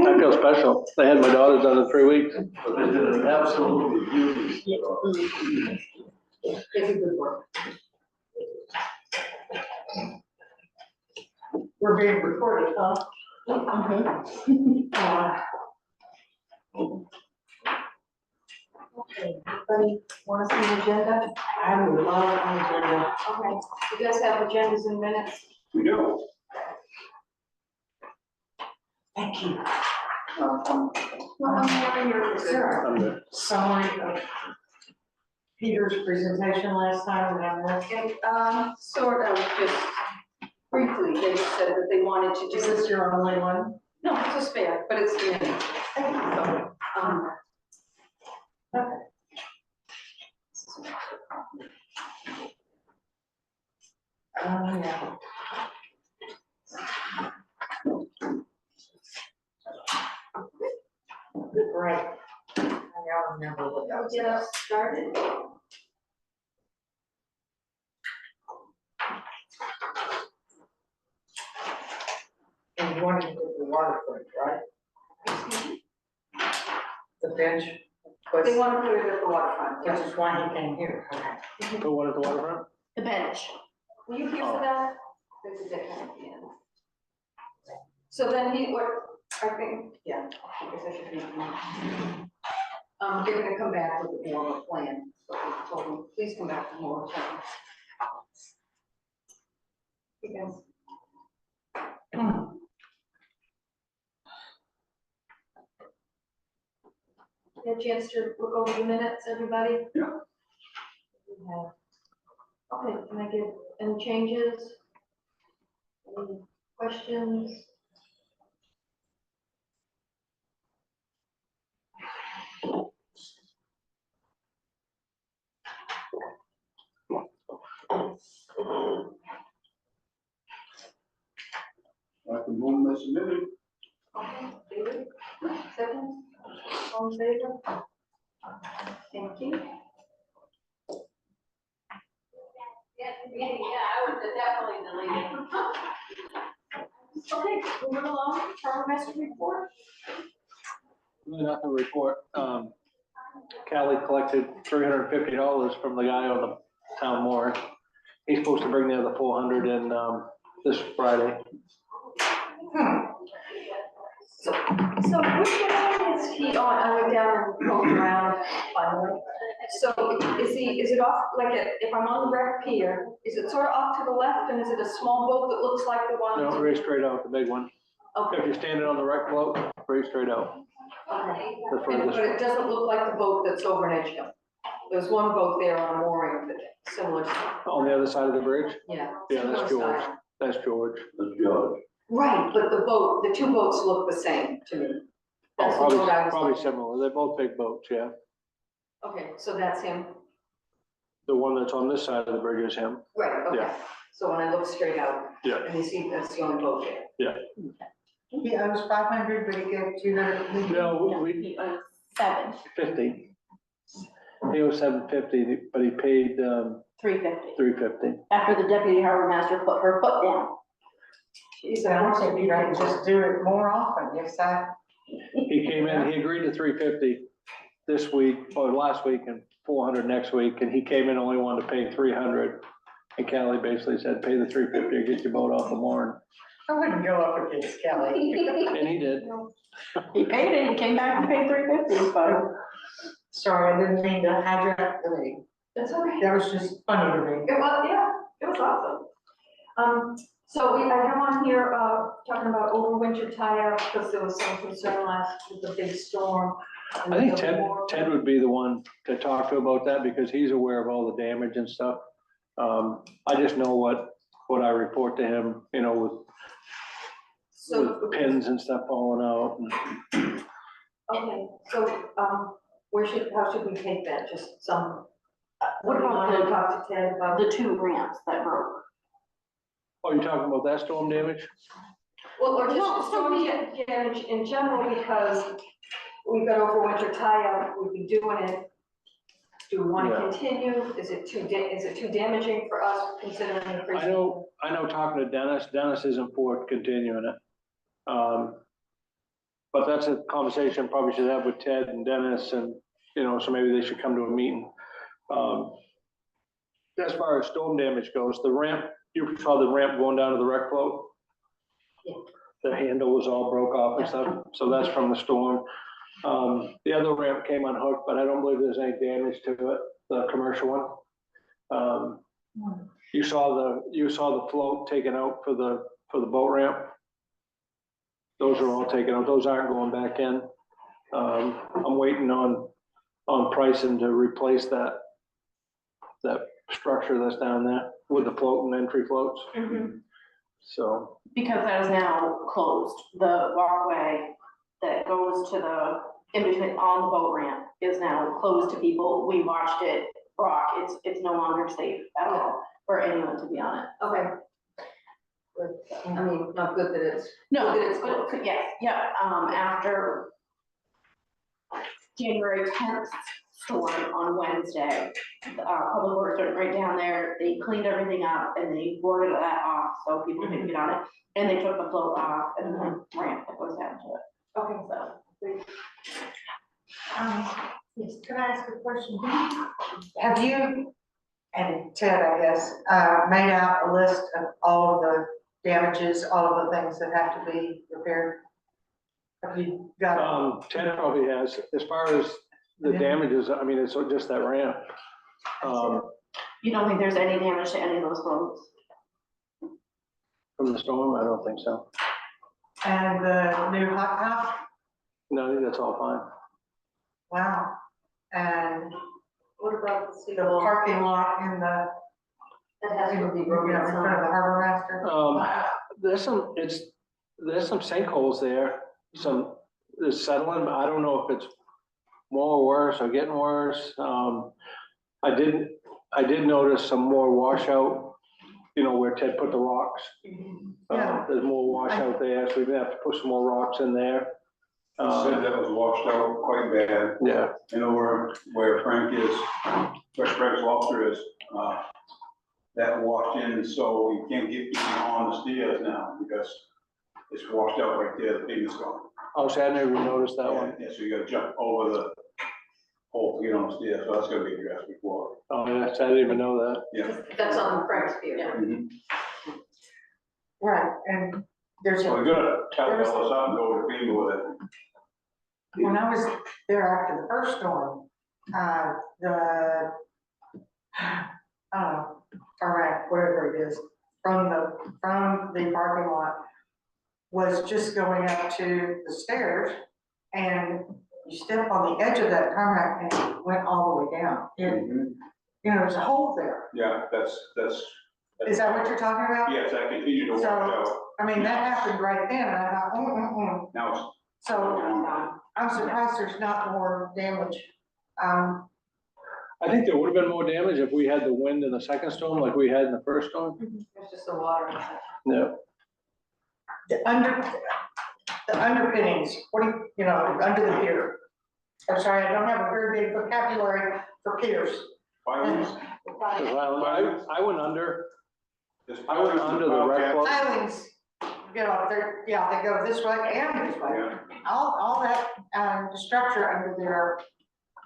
I feel special. They had my daughter done in 3 weeks. They did an absolutely beautiful job. They do good work. We're being recorded, huh? Okay, anybody want to see the agenda? I would love an agenda. Okay, you guys have agendas and minutes? We do. Thank you. Well, I'm hearing your concern. I'm good. Summary of Peter's presentation last time, and I'm looking. Sort of, just briefly, they said that they wanted to Is do. this your only one? No, it's a spare, but it's the minute. So, Okay. Yeah. Right. I now remember what that was. get us started. And you wanted to do the waterfront, right? The bench. They want to put it at the waterfront. Which is why he came here. Okay. Put one at the waterfront? The bench. Were you here for that? There's a difference at the end. So then I think, yeah, I guess I should be. They're gonna come back with a more of a plan, so we told them, please come back with more of a plan. You guys. Had a chance to look over the minutes, everybody? Yeah. We have. Okay, can I get any changes? Any questions? I can move this minute. Okay, David, second, all in favor? Thank you. Yeah, I would definitely delete it. Okay, moving along, Charter Master report. Really nothing to report. Callie collected $350 from the guy on the town warrant. He's supposed to bring the other 400 in, this Friday. So which one is he on? I went down and poked around finally. So is it off, like, if I'm on the rec pier, is it sort of off to the left, and is it a small boat that looks like the one? No, very straight out, the big one. Okay. If you're standing on the rec float, very straight out. Okay. The furthest. But it doesn't look like the boat that's over in Edgecombe. There's one boat there on mooring that's similar. On the other side of the bridge? Yeah. Yeah, similar that's George. style. That's George. That's George. Right, but the two boats look the same to me. That's the Probably, boat I was probably looking at. similar. They're both big boats, yeah. Okay, so that's him. The one that's on this side of the bridge is him. Right, okay. Yeah. So when I look straight out, Yeah. and you see that's the only boat there. He owes 500, but he gave 200. No, we, He owns 7. 50. He owes $750, but he paid, $350. $350. After the deputy harbor master put her foot down. Geez, I don't think you can just do it more often, yes, He came in, he agreed to $350 this week, or last week, and $400 next week, and he came in, only wanted to pay $300. And Callie basically said, pay the $350 or get your boat off the mooring. I wouldn't go up against Kelly. And he did. He paid it, he came back and paid $350, but. Sorry, I didn't mean to hijack the meeting. That's all right. That was just funny to me. It was, yeah, it was awesome. So I have on here, talking about overwinter tie-up, because there was some concern last with the big storm. I think Ted would be the one to talk to about that, because he's aware of all the damage and stuff. I just know what I report to him, you know, with pins and stuff falling out. Okay, so, how should we take that, just some? What about to talk to Ted about? the 2 ramps that broke? Oh, you're talking about that storm damage? Well, or No, just so storm damage in general, because we've got overwinter tie-up, we'd be doing it. Do we want to continue? Is it too damaging for us considering the freezing? I know talking to Dennis isn't for continuing it. but that's a conversation probably should have with Ted and Dennis and, so maybe they should come to a meeting. As far as storm damage goes, the ramp, you saw the ramp going down to the rec float? Yeah. The handle was all broke off and stuff, so that's from the storm. The other ramp came unhooked, but I don't believe there's any damage to it, the commercial one. You saw the float taken out for the boat ramp. Those are all taken out, those aren't going back in. I'm waiting on pricing to replace that structure that's down there with the float and entry floats. So, Because that is now closed. The walkway that goes to the, in between on the boat ramp is now closed to people. We watched it rock. It's no longer safe at all for anyone to be on it. Okay. I mean, not good that it's. No, Good that it's but, yeah, after January 10th storm on Wednesday, Public Works went right down there, they cleaned everything up and they boarded that off so people didn't get on it. And they took the float off and the ramp that goes down to it. Okay. So, Yes, can I ask a question? Have you, and Ted, I guess, made out a list of all of the damages, all of the things that have to be repaired? Have you got? Ted probably has, as far as the damages, I mean, it's just that ramp. you don't think there's any damage to any of those floats? From the storm, I don't think so. And the new hot top? No, I think that's all fine. Wow. And What about the parking lot in the, That has to be in broken. front of the harbor master? There's some sinkholes there, there's settling, but I don't know if it's more or worse or getting worse. I did notice some more washout, where Ted put the rocks. Yeah. There's more washout there, so we're gonna have to put some more rocks in there. He said that was washed out quite bad. Yeah, You know where Frank is, where Frank's Lobster is, that washed in, so you can't get people on the stairs now because it's washed out right there, the pavement's gone. oh, see, I never even noticed that one. Yeah, so you gotta jump over the hole to get on the stairs, so that's gonna be addressed before. Oh, yeah, I didn't even know that. Yeah. That's on Frank's Pier. Yeah. Mhm. Right, and there's So a, we gotta tell all this up and go to FEMA with it. when I was there after the first storm, Iraq, whatever it is, from the parking lot was just going up to the stairs, and you step on the edge of that tarmac and it went all the way down. And, there's a hole there. Yeah, that's. Is that what you're talking about? Yes, I continue to wash So- out. I mean, that happened right then, and I thought, Now it's. So I'm surprised there's not more damage. I think there would have been more damage if we had the wind in the second storm like we had in the first storm. It's just the water. No, The underpinnings, under the pier. I'm sorry, I don't have a very big vocabulary for piers. Filings. I went under, I went under the rec float. Pilings, they go this way and this way. Yeah. All that, the structure under there,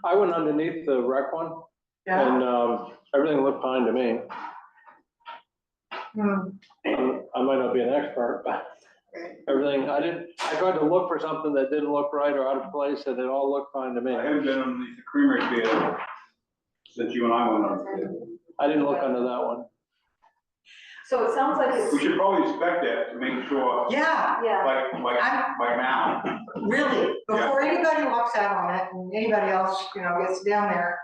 I went underneath the rec one yeah. and, everything looked fine to me. I might not be an expert, but everything, I tried to look for something that didn't look right or out of place and it all looked fine to me. I haven't been underneath the creamery pier since you and I went on. I didn't look under that one. So it sounds like We it's, should probably inspect that to make sure, Yeah, yeah, like now. really, before anybody walks out on it and anybody else, gets down there,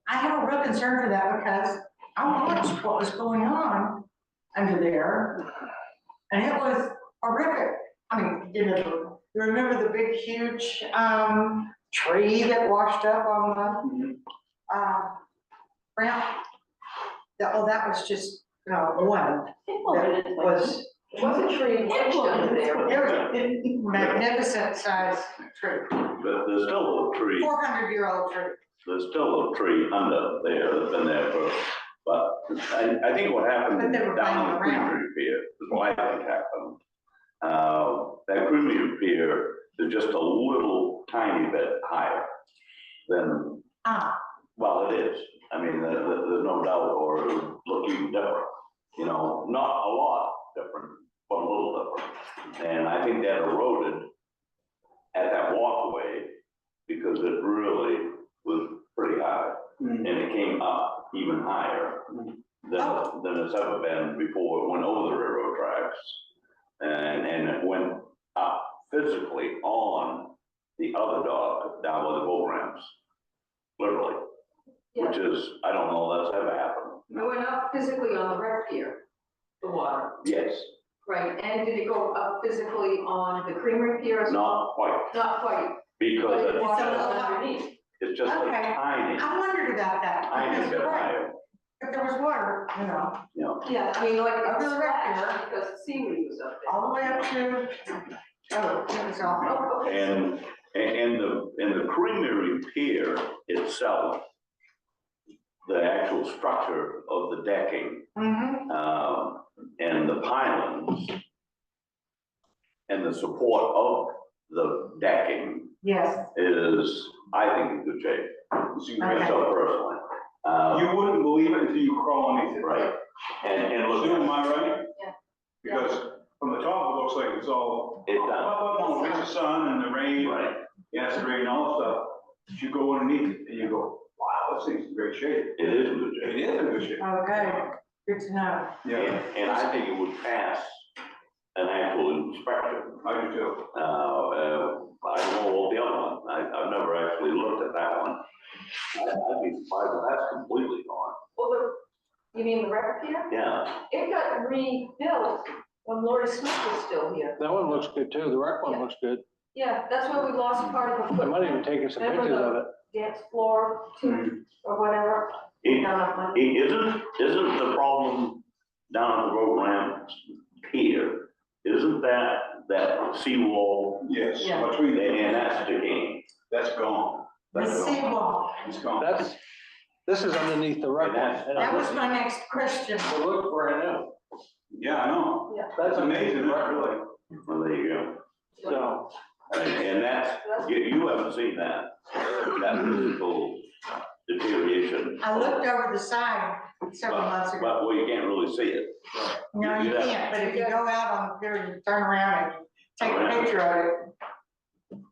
I have a real concern for that because I watched what was going on under there, and it was horrific. I mean, you remember the big, huge, tree that washed up on the, ramp? That was just, one that was, it wasn't tree under there. it was a magnificent size tree, But there's still a tree, 400-year-old tree. there's still a tree under there that's been there for, but I think what happened But they were down the playing around. Creamery Pier, is what I think happened. That Creamery Pier, there's just a tiny bit higher than, Ah, well, it is. I mean, there's no doubt, or it would look even different. You know, not a lot different, but a little different. And I think that eroded at that walkway because it really was pretty high. And it came up even higher than it's ever been before it went over the railroad tracks. And it went up physically on the other dock down by the boat ramps, literally. Which is, I don't know that's ever happened. It went up physically on the wreck pier, the water, Yes, right? And did it go up physically on the creamery pier as well? not quite, Not quite, because but it washed So- out underneath. it's just a Okay. tiny, I wondered about that, tiny because bit you're right, higher, if there was water, you know. Yeah, I mean, like, it Over was the wreck pier. splashed because the seaweed was up there. all the way up to, oh, it was all, Oh, okay. And the creamery pier itself, the actual structure of the decking, and the pylons, and the support of the decking yes, is, I think, in good shape, See, Okay. so personally. You wouldn't believe it until you crawl underneath it. Right, and look, Sue, am I right? Yeah. Because from the top, it looks like it's all, it does, oh, it's the sun and the rain, right, yes, the rain and all that stuff. But you go underneath it and you go, wow, this thing's in great shape. it is in good It shape. is in good shape. okay, good to know. Yeah, And I think it would pass an actual inspection. I do too. I don't know the other one, I've never actually looked at that one. I'd be surprised if that's completely gone. Well, you mean the wreck pier? Yeah, It got rebuilt when Lori Smith was still here. That one looks good too, the wreck one looks good. Yeah, that's where we lost part of the I might even footprint, take some Remember pictures the- of it. dance floor too, or whatever. It- Down at my- isn't the problem down at the road ramp pier, isn't that seawall, Yes, Yeah. between, and that's decaying? that's gone. The That's gone. seawall, It's gone. This is underneath the wreck And that's- one. that was my next question. It looks brand new. Yeah, I know. Yeah. That's amazing, isn't it, really? Well, there you go. So, And that's, you haven't seen that physical deterioration. I looked over the side several months ago. But, well, you can't really see it. No, you Yeah. can't, but if you go out on the pier and turn around and take a picture of it,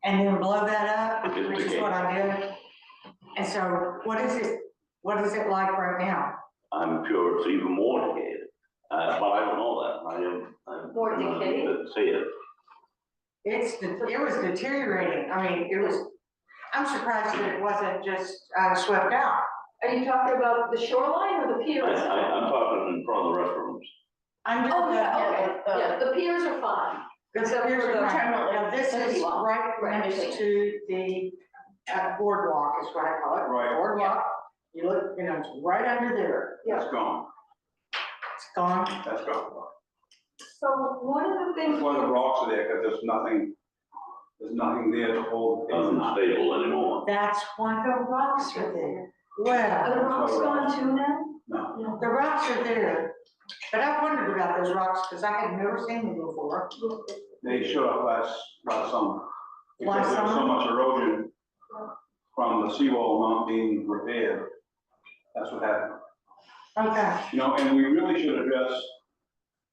and then blow that up, It's which is decayed. what I did. And so, what is it like right now? I'm sure it's even more decayed. But I don't know that. More decayed? Didn't see it. It was deteriorating, I mean, I'm surprised that it wasn't just swept out. Are you talking about the shoreline or the pier? itself? I'm talking in front of the restrooms. I'm just. Oh, yeah, Yeah, okay, the- yeah, the piers are fine. Except here's the, terminal, now this is seawall. right Right. next to the boardwalk is what I call it. Right. Boardwalk, you look, it's right under there, That's gone. it's gone. That's gone. So one of the things. That's why the rocks are there, because there's nothing there to hold. it Nothing up. stable anymore. That's why the rocks are there. Are Well, the rocks gone too now? No, the rocks are there, but I wondered about those rocks because I had never seen them before. they showed up last summer. Because Last there was so summer? much erosion from the seawall not being repaired. That's what happened. Okay, And we really should address,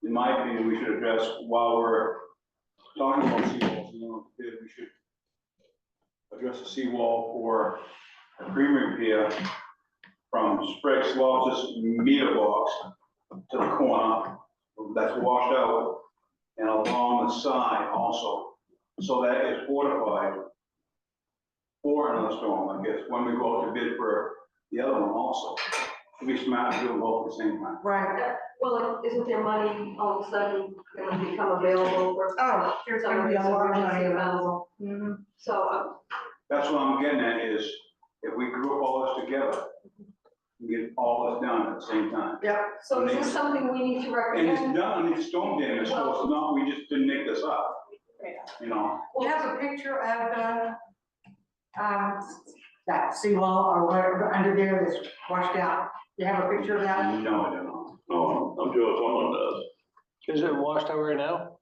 in my opinion, we should address while we're talking about seawalls, we should address the seawall for a creamery pier from Sprague's Lobster's meter box to the corner, that's washed out, and along the side also, so that is fortified for another storm, I guess, when we go out to bid for the other one also. It'd be smart to do them both at the same time. right. Well, isn't there money all of a sudden gonna become available for? Oh, there's gonna be a lot of money available. Mhm. So, That's what I'm getting at is, if we group all this together, we get all this done at the same time. Yep, so is this something we need to And it's recommend? done, I mean, storm damage, so it's not, we just didn't make this up, you know? you have a picture of that seawall or whatever under there that's washed out. You have a picture of that? No, I don't know. No, I'm sure someone does. is it washed out right now?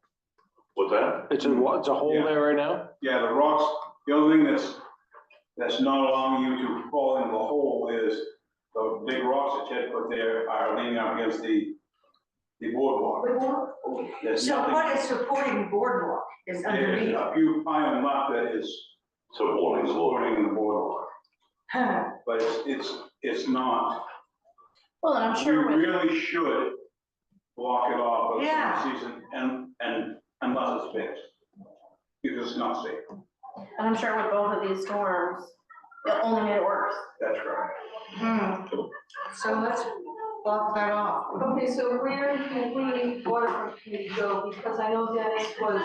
What's that? It's a hole Yeah. there right now? Yeah, the rocks The only thing that's not allowing you to fall into the hole is the big rocks that Ted put there are leaning up against the boardwalk. There's So nothing- what is supporting the boardwalk is There's underneath? a few pile and muck that is Supporting the board. supporting the boardwalk, Huh. but it's not. Well, and I'm We sure with, really should block it off for the Yeah. summer season and unless it's fixed, because it's not safe. and I'm sure with both of these storms, it only made it worse. That's right. So let's block that off. Okay, so where did we, Waterfront Committee go? Because I know Dennis was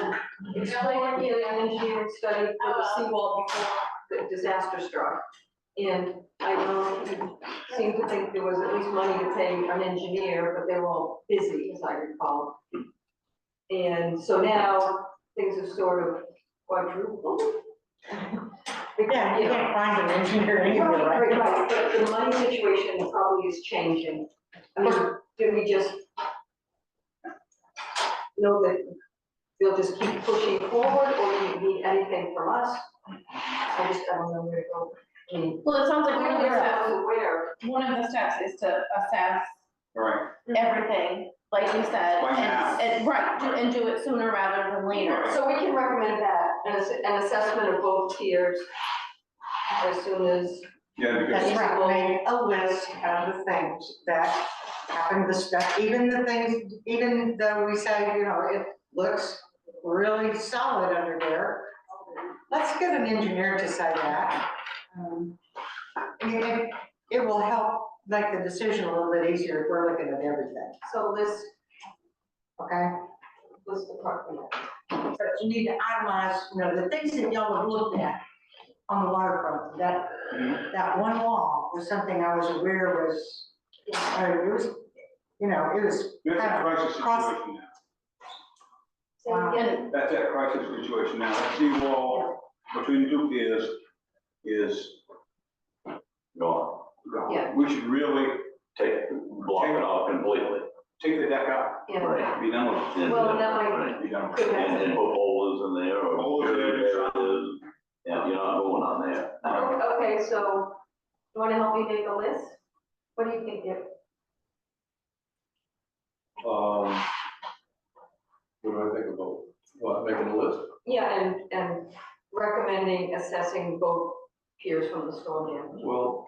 exploring the engineering study for the seawall before the disaster struck. And I know he seemed to think there was at least money to pay an engineer, but they were all busy, as I recall. And so now things have sort of quadrupled. Yeah, you can't find an engineer anywhere, Right, right? right, but the money situation probably is changing. I mean, did we just know that they'll just keep pushing forward, or do you need anything from us? I don't know where to go. I mean, Well, it sounds like one of the where, steps, where? one of the steps is to assess Right. everything, like you said, By now. and do it sooner rather than later. So we can recommend that, an assessment of both tiers as soon as, Yeah, because That's right, make a list of the things that happen, the stuff, even the things, even though we say, you know, it looks really solid under there. Let's get an engineer to say that. It will help make the decision a little bit easier if we're looking at everything, so this okay? was the part. But you need to itemize, you know, the things that y'all have looked at on the waterfront, that one wall was something I was aware was, it was, you know, it was that's a kind of crisis cross. situation now. Wow. And That's a crisis situation now. That seawall between the two piers is Gone. gone. Yeah. We should really Block it off completely. take the deck out, Yeah. Right. be done with And, Well, that might- right. it. Be done with Good. it. And put boulders in there or. Boulders there. Yeah, you're not going on there. Okay, so, you wanna help me make a list? What do you think, Dick? What do I think about, what, making a list? Yeah, and recommending assessing both piers from the storm damage. Well,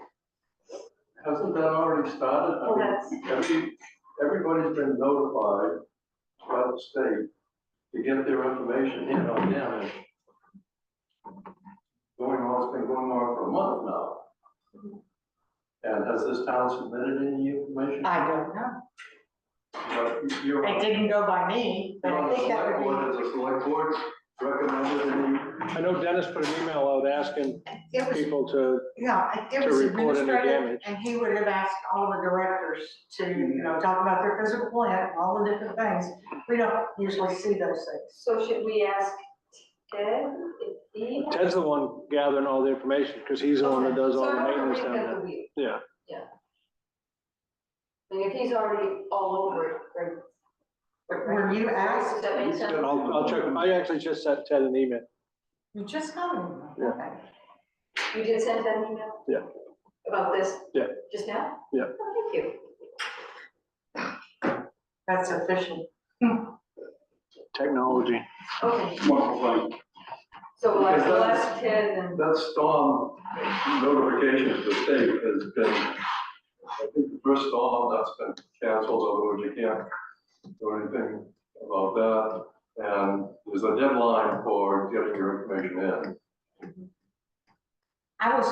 hasn't that already started? I Well, mean, that's, everybody's been notified by the state to get their information in on damage. It's been going on for a month now. And has this town submitted any information? I don't know. But you're It didn't go by me, but on I the think that select would board, has the select board recommended any? I know Dennis put an email out asking be, it was, people to, yeah, it to was report any administrative, damage. and he would have asked all the directors to, you know, talk about their physical plant, and all the different things. We don't usually see those things. so should we ask Ted if he? Ted's the one gathering all the information, because he's the one that does all the maintenance down So I don't there. have to reinvent Yeah. the wheel. I mean, if he's already all over it, great. Were you asked? Does that make sense? I'll check, I actually just sent Ted an email. You just got it. Yeah. Okay. You did send that email? Yeah. About this? Yeah. Just now? Yeah. Oh, thank you. That's official. Technology. Okay, Wonderful thing. so like Because the that's- last 10 and, That storm notification to the state has been, I think the first storm that's been canceled, otherwise you can't do anything about that. And there's a deadline for getting your information in. I was,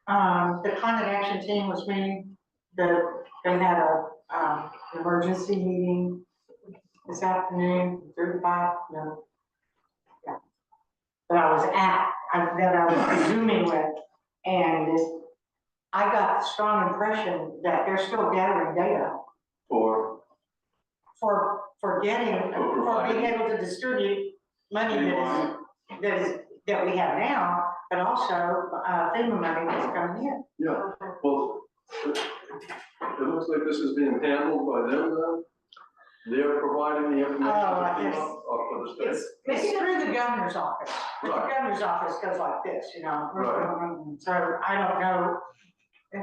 the climate action team was meeting, they had a, emergency meeting this afternoon, 3 to 5, no. Yeah. That I was at, that I was Zooming with, and I got the strong impression that they're still gathering data For, for getting, for being able to distribute money that we have now, but also, FEMA money that's coming in. yeah, well, it looks like this is being handled by them then? they're providing the information to yes. FEMA or for the state? It's through the governor's office. The Right. governor's office goes like this, you know. Right. So I don't know.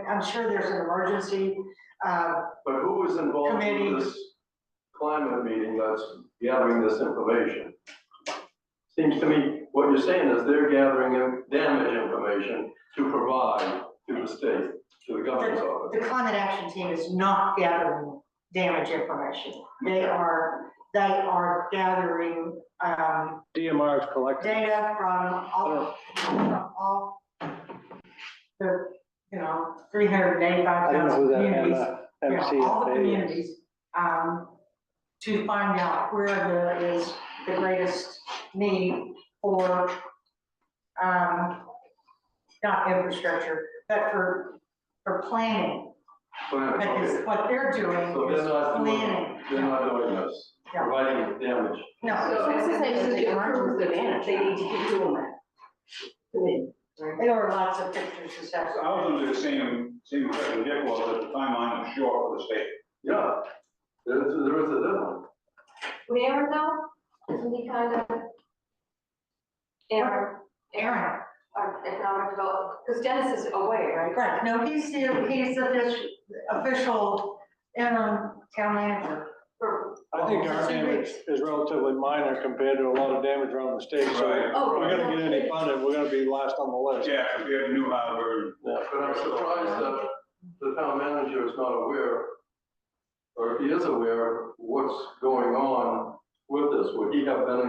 I'm sure there's an emergency, But who is involved Committee. in this climate meeting that's gathering this information? Seems to me, what you're saying is they're gathering damage information to provide to the state, to the governor's office. the climate action team is not gathering damage information. They are gathering, DMR is collecting. data from all the, you know, I don't know who 385,000 that communities. All the MCFA is. communities, to find out where there is the greatest need for, not infrastructure, but for planning. Plan, That is okay. what they're doing, So is they're not planning. doing this, Yeah. providing damage. No, So this is actually to approve the damage. They need to keep doing that. To me, right? there were lots of pictures and stuff. So I was under the same impression Dick was, that the timeline was short for the state. Yeah, there is a deadline. Would Aaron know? Isn't he kind of? Aaron, our economic development, because Dennis is away, right? Right, no, he's the official interim town manager. I think For our 2 damage weeks. is relatively minor compared to a lot of damage around the state, so Right. if Oh, we're gonna get any okay. funding, we're gonna be last on the list. Yeah, compared to New Harbor. But I'm surprised that the town manager is not aware, or if he is aware, what's going on with this. Would he have been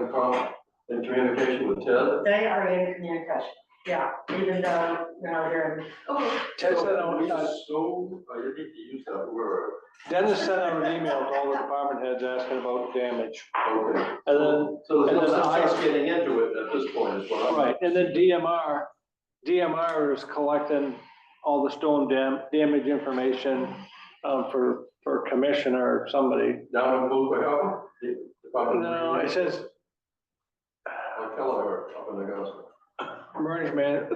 in communication with Ted? They are in communication, yeah, even though, you know, they're, Okay, Ted sent out, So, I didn't need to use that word. Dennis sent out an email to all the department heads asking about damage. Okay. And then, So there's and no then sense I- us getting into it at this point, is what I'm. right, and then DMR is collecting all the storm damage information, for commissioner or somebody. Down in Blue Hill? No, it says Like Kelleher up in the Augusta. management,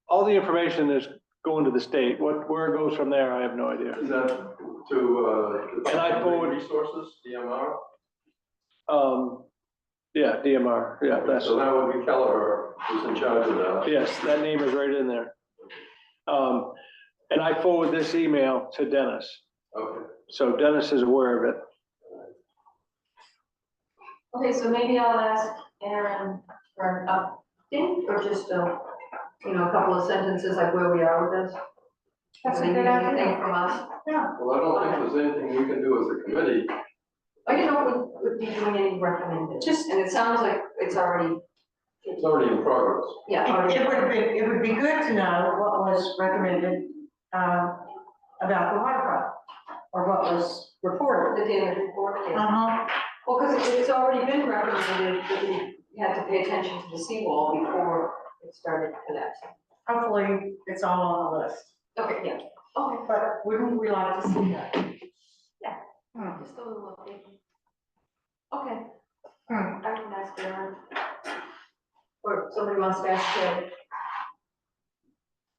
all the information is going to the state. Where it goes from there, I have no idea. Is that to, And I forward- Resources, DMR? Yeah, DMR, yeah, that's, So that would be Kelleher who's in charge of that. yes, that name is right in there. And I forward this email to Dennis, Okay. so Dennis is aware of it. okay, so maybe I'll ask Aaron for an update, or just a couple of sentences like where we are with this. That's a Maybe good idea. anything from us. Well, I don't think there's anything we can do as a committee. Would be doing any recommended, Just- and it sounds like it's already, It's already in progress. yeah, already. it would be good to know what was recommended, about the waterfront, or what was reported. The damage report, yeah. Uh-huh. Well, because it's already been recommended that we had to pay attention to the seawall before it started collapsing. Hopefully, it's all on the list, Okay, yeah, okay, but wouldn't we like to see that? just a little update. Okay, Hmm. I can ask Aaron. Or somebody wants to ask Ted.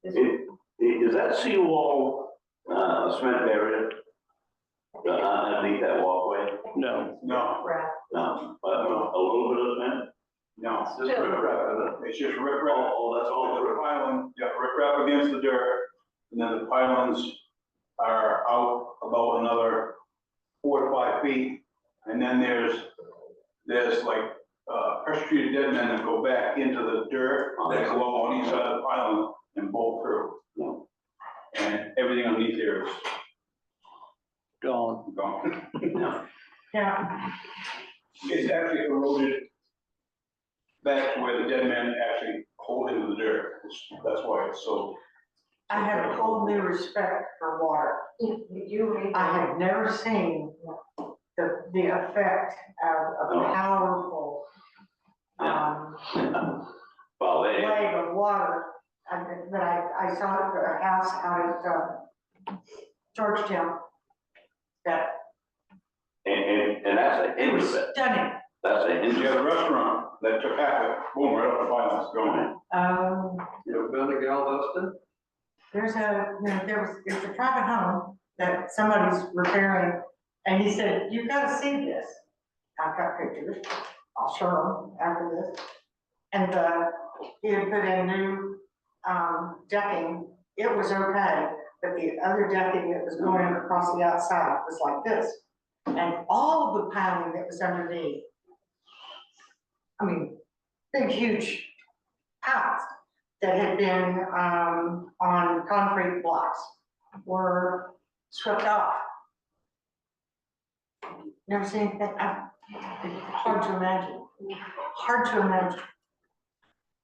Is that seawall, cement barrier? Underneath that walkway? No, No, Brad. No, a little bit of cement? no, It's just riprap, isn't it? it's just riprap. Oh, that's all The the pylon, yeah, riprap against the dirt, and then the pylons are out about another 4 to 5 feet. And then there's like, pressure treated dead men that go back into the dirt, that go on each side of the pylon and bolt through. And everything underneath there is gone. gone. Yeah, It's actually eroded back to where the dead men actually hold into the dirt. That's why it's so. I have a whole new respect for water. I have never seen the effect of a powerful, Well, wave of water. But I saw it at a house out at, Georgetown. That, and that's a it hinge was of it, stunning. that's a hinge You of had it. a restaurant that took half of it, boom, right off the pylons, gone. You ever been to Galveston? There's a, there was, it's a private home, that somebody's repairing, and he said, you've got to see this. I've got pictures, I'll show them after this. And he had put in new, decking, it was okay, but the other decking that was going across the outside was like this. And all of the piling that was underneath, I mean, big, huge piles that had been, on concrete blocks were swept off. Never seen anything, hard to imagine, hard to imagine.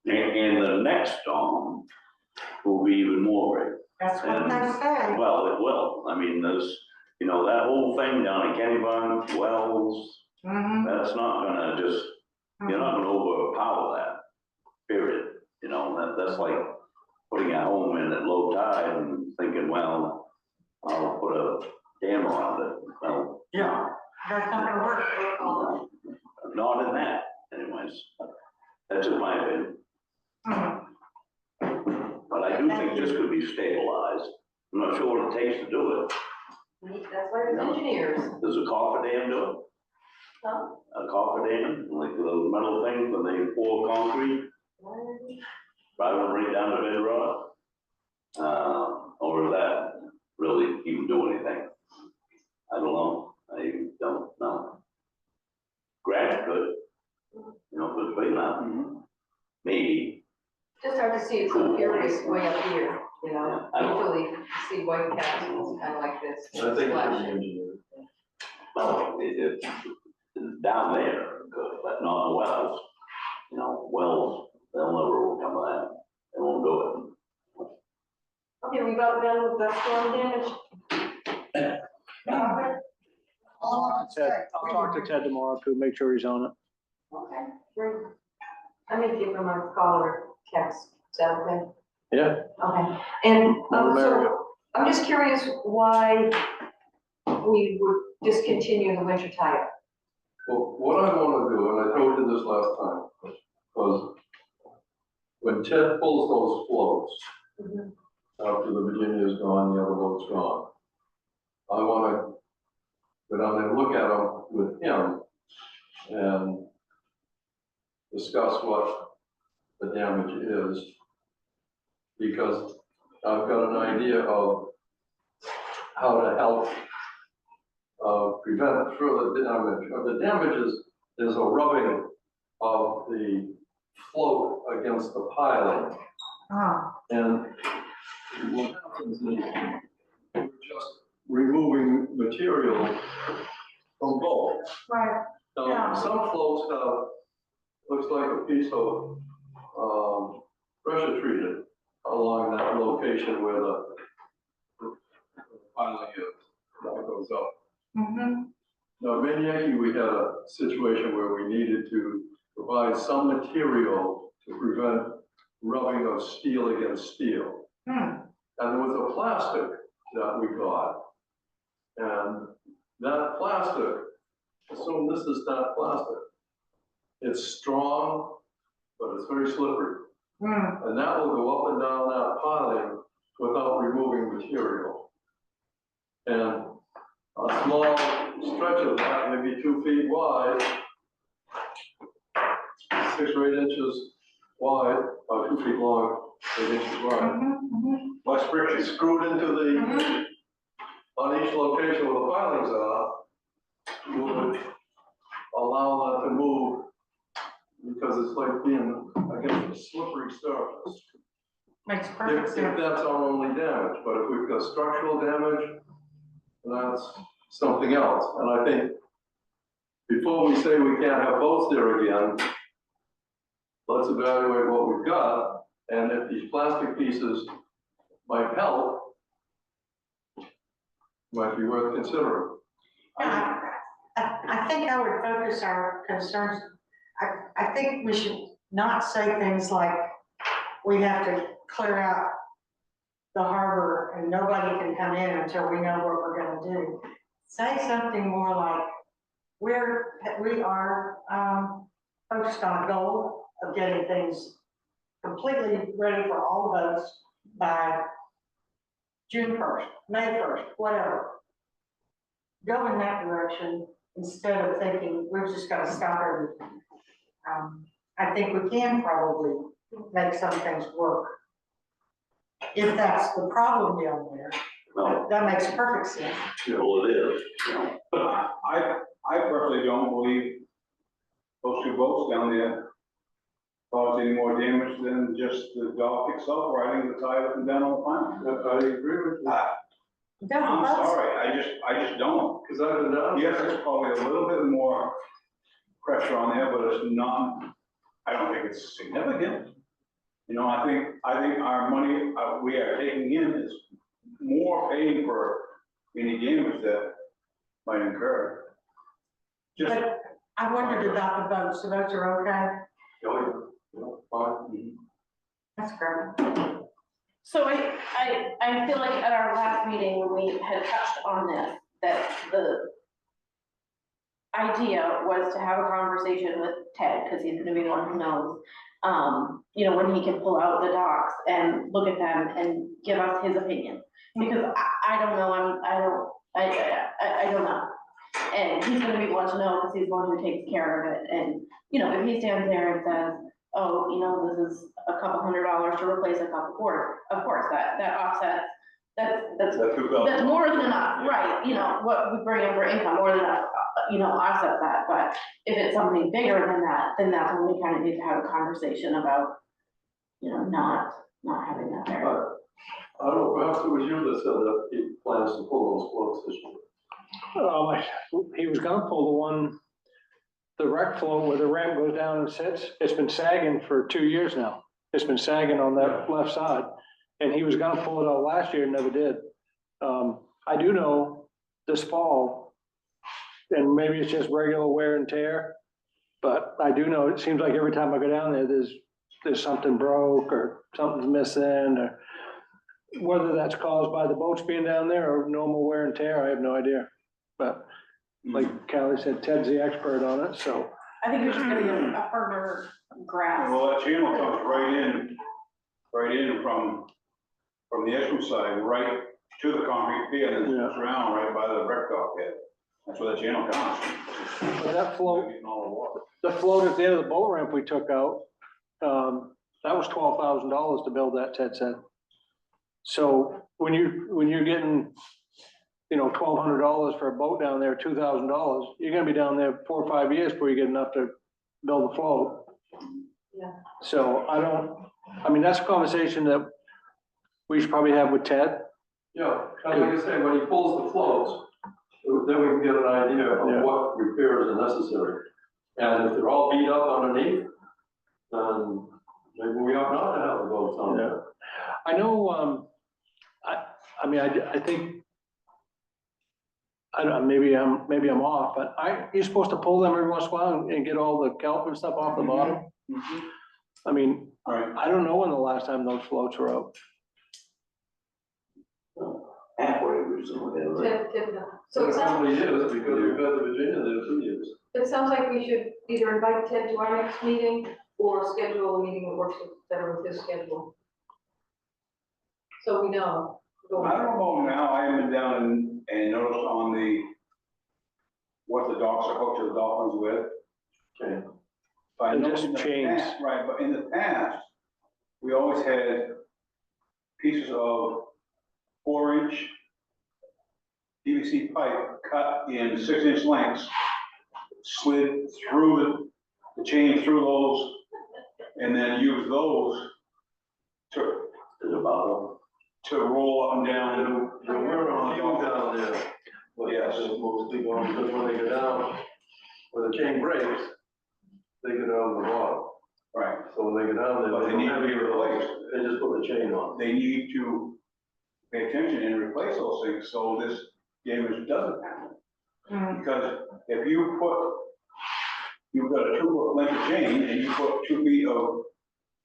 And the next storm will be even more great. That's what they say. Well, it will. I mean, there's, you know, that whole thing down in Kennybunk, Wells, Mhm. that's not gonna just, you're not gonna overpower that, period. You know, that's like putting a home in at low tide and thinking, well, I'll put a dam around it. Well, Yeah, that's not gonna work. not in that anyways. That's just my opinion. Mhm. But I do think this could be stabilized. I'm not sure what it takes to do it. That's why there's engineers. Does a coffer dam do it? Huh? A coffer dam, like those metal things when they pour concrete, drive them right down to bedrock? Or is that really even do anything? I don't know. I don't know. Granite could, you know, if it's big enough, maybe. Just hard to see it's so furious way up here, you know, I don't- usually you see white castles kind of like this. I think it's splash. the engineer. Well, it's down there, good, but not the wells. You know, wells, they'll never come of that. They won't do it. Okay, we got done with the storm damage. I'll talk to Ted tomorrow to make sure he's on it. Okay, great. I may give him a call or text, is that okay? Yeah. Okay, and, Well, Mary- so, I'm just curious why we would discontinue the winter tire. Well, what I want to do, and I told you this last time, was when Ted pulls those floats, after the Virginia's gone, the other boat's gone, I want to go down there and look at them with him and discuss what the damage is. Because I've got an idea of how to help prevent further damage. The damage is a rubbing of the float against the piling. Oh, And what happens is we're just removing material from both. right, Now, Yeah. some floats have, looks like a piece of pressure treated along that location where the piling is, that goes up. mm-hmm, Now, in Yankee, we had a situation where we needed to provide some material to prevent rubbing of steel against steel. hmm, And there was a plastic that we got. And that plastic, assume this is that plastic. It's strong, but it's very slippery. hmm, And that will go up and down that piling without removing material. And a small stretch of that, maybe 2 feet wide, 6 or 8 inches wide, or 2 feet long, 8 inches wide. mm-hmm, Less friction screwed into the, mm-hmm. on each location where the pilings are, would allow that to move, because it's like being against a slippery surface. Makes perfect If sense. that's our only damage, but if we've got structural damage, that's something else. And I think before we say we can't have boats there again, let's evaluate what we've got, and if these plastic pieces might help, might be worth considering. Yeah, I think I would focus our concerns, I think we should not say things like, we have to clear out the harbor and nobody can come in until we know what we're gonna do. Say something more like, we are, focused on a goal of getting things completely ready for all of us by June 1st, May 1st, whatever. Go in that direction instead of thinking we're just gonna stop everything. I think we can probably make some things work. If that's the problem down there, No, that makes perfect sense. well, it is, you know. But I personally don't believe those two boats down there caused any more damage than just the dock itself riding the tide up and down on the pond. I agree with you, I'm sorry, I just don't. because I've been down. Yes, there's probably a little bit more pressure on there, but it's not, I don't think it's significant. You know, I think our money, we are taking in is more paying for any damage that might incur. Just, But I wondered about the boats. The boats are okay? Fine. That's great. So I feel like at our last meeting, when we had touched on this, that the idea was to have a conversation with Ted, because he's gonna be the one who knows, you know, when he can pull out the docs and look at them and give us his opinion. Because I don't know, I don't know. And he's gonna be the one to know, because he's the one who takes care of it. And, you know, if he stands there and says, oh, you know, this is a couple $100 to replace a couple quarters, of course, that offsets, that's more than enough, right? You know, what we bring in for income, more than enough, you know, offset that. But if it's something bigger than that, then that's when we kind of need to have a conversation about, you know, not having that there. But I don't know, perhaps it was you that said that he plans to pull those floats this year. He was gonna pull the one, the wreck float where the ramp goes down and sits. It's been sagging for 2 years now. It's been sagging on that left side. And he was gonna pull it out last year and never did. I do know this fall, and maybe it's just regular wear and tear, but I do know, it seems like every time I go down there, there's something broke or something's missing, or whether that's caused by the boats being down there or normal wear and tear, I have no idea. But like Callie said, Ted's the expert on it, so. I think we should get a firmer grasp. well, that channel comes right in from the Esham side, right to the concrete pier, and then it's around right by the wreck dock there. That's where the channel comes. But that float, Getting all the water. the float at the end of the boat ramp we took out, that was $12,000 to build that, Ted said. So when you're getting, you know, $1,200 for a boat down there, $2,000, you're gonna be down there 4 or 5 years before you get enough to build a float. Yeah. So I mean, that's a conversation that we should probably have with Ted. Yeah, kind of like I say, when he pulls the floats, then we can get an idea Yeah. of what repairs are necessary. And if they're all beat up underneath, then maybe we ought not to have the boats on there. I know, I mean, I think, I don't know, maybe I'm off, but you're supposed to pull them every once in a while and get all the kelp and stuff off the bottom. I mean, Right. I don't know when the last time those floats were out. Halfway recently, So it How sounds, many years, because we've had the Virginia there 2 years. it sounds like we should either invite Ted to our next meeting or schedule a meeting that works better with his schedule. So we know. I don't know now, I haven't been down and noticed on what the docks are hooked to the dolphins with. Okay. But I They're know just in the chains. past- Right, but in the past, we always had pieces of 4-inch PVC pipe cut in 6-inch lengths, slid through the chain through those, and then use those to roll up and down. There were a few down there, but Yes. most people, because when they go down, when the chain breaks, they go down the bottom. Right, So when they go down there. But they need to be replaced. They just put the chain on. they need to pay attention and replace those things so this damage doesn't happen. Because if you've got a 2-foot length of chain and you put 2 feet of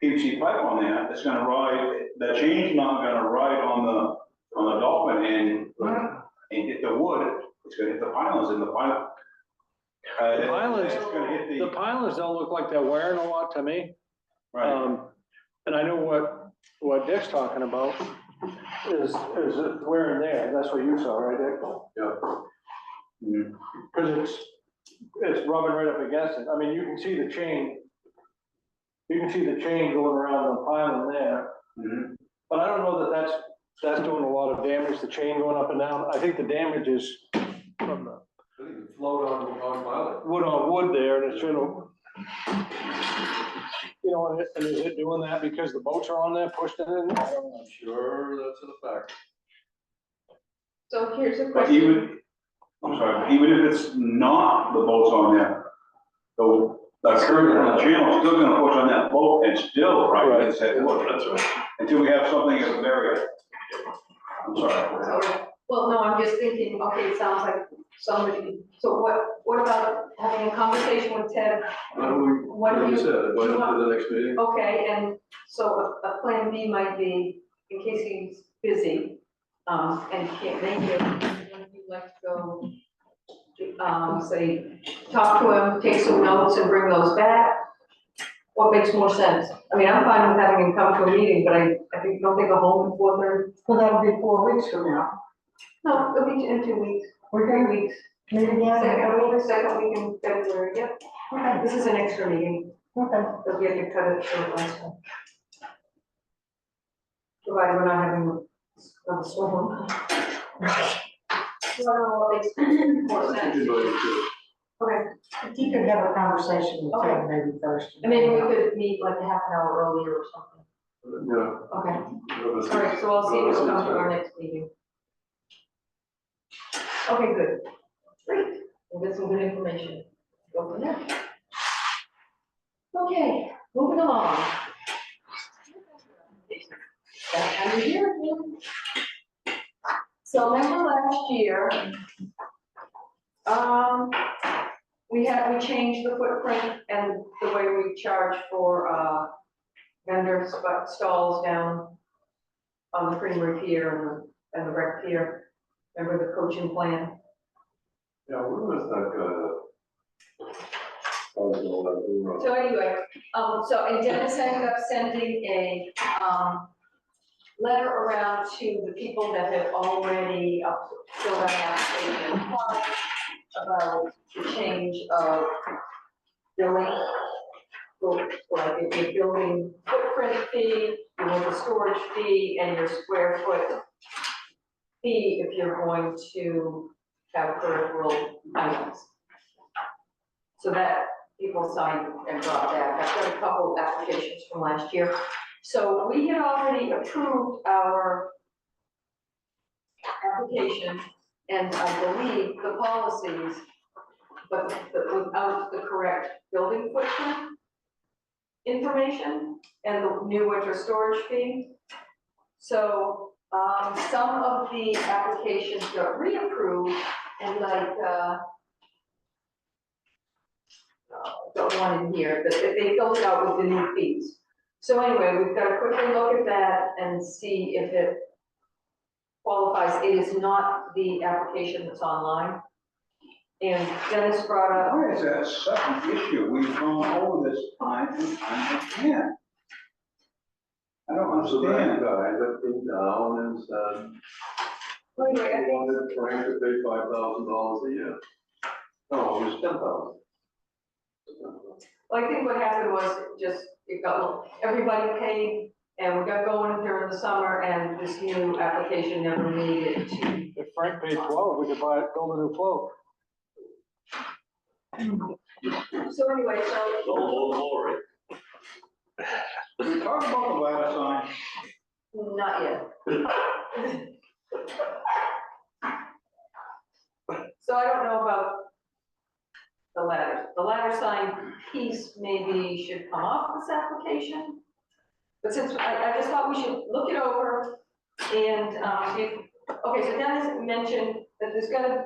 PVC pipe on there, it's gonna ride, the chain's not gonna ride on the dolphin and hit the wood, it's gonna hit the pilings and the pile. The pilings- It's gonna hit The pilings don't look like they're wearing a lot to me. right, And I know what Dick's talking about. is wear and tear, that's what you saw, right, Dick? Yeah. Because it's rubbing right up against it, I mean, you can see the chain. You can see the chain going around the pylon there, Mhm. but I don't know that that's doing a lot of damage, the chain going up and down, I think the damage is from the I think it flowed on pilot. wood on wood there, and it should have. You know, and is it doing that because the boats are on there, pushed it in? I'm sure that's a fact. So here's a But question. even, I'm sorry, even if it's not the boats on there, the current on the channel is still gonna push on that boat and still, right, it's that wood. That's right. Until we have something in the area. I'm sorry. So, well, no, I'm just thinking, okay, it sounds like somebody, so what about having a conversation with Ted? What do Like you you? said, invite you him want- to the next meeting. Okay, and so a plan B might be, in case he's busy, and can't make it, would you like to go, say, talk to him, take some notes and bring those back? What makes more sense? I mean, I'm fine with having him come to a meeting, but I think, don't they go home in 4:30? Well, that'll be 4 weeks from now. No, it'll be in 2 weeks, We're 3 gonna weeks. meet again. Second week in February, yep. Okay, This is an extra meeting, okay. but we had to cut it short last time. Provided we're not having a storm. So I don't know what makes more sense. Invite him to- Okay, If you could have a conversation with Ted maybe first. and maybe we could meet like a half an hour earlier or something. Yeah. Okay, All all right, so I'll see if he'll come to our next meeting. Okay, good. Great, we'll get some good information. Go from there. Okay, moving along. That time of year again. So remember last year, we changed the footprint and the way we charge for, vendor stalls down on the Creamery Pier and the Rec Pier. Remember the coaching plan? Yeah, where was that guy? Oh, no, So anyway, and Dennis ended up sending a, letter around to the people that had already filled out an application and applied about the change of billing. Like your building footprint fee, your storage fee, and your square foot fee if you're going to have peripheral items. So that people signed and brought back. I've got a couple of applications from last year. So we had already approved our application and I believe the policies, but without the correct building footprint information and the new winter storage fee. So, some of the applications got reapproved and like, don't want in here, but they filled it out with the new fees. So anyway, we've got to quickly look at that and see if it qualifies. It is not the application that's online. And Dennis brought up, Why is that such an issue? We've gone over this time and time again. I don't So that understand. guy that came down and said, wait, he wait, wanted Frank to pay $5,000 a year. No, it was 10,000. well, I think what happened was just, everybody paid and we got going during the summer and this new application never made it to. If Frank paid 12, we could build a new float. So anyway, so, Don't worry. Did we talk about the ladder sign? not yet. So I don't know about the ladder. The ladder sign piece maybe should come off this application. But since, I just thought we should look it over and, see if, okay, so Dennis mentioned that there's gonna,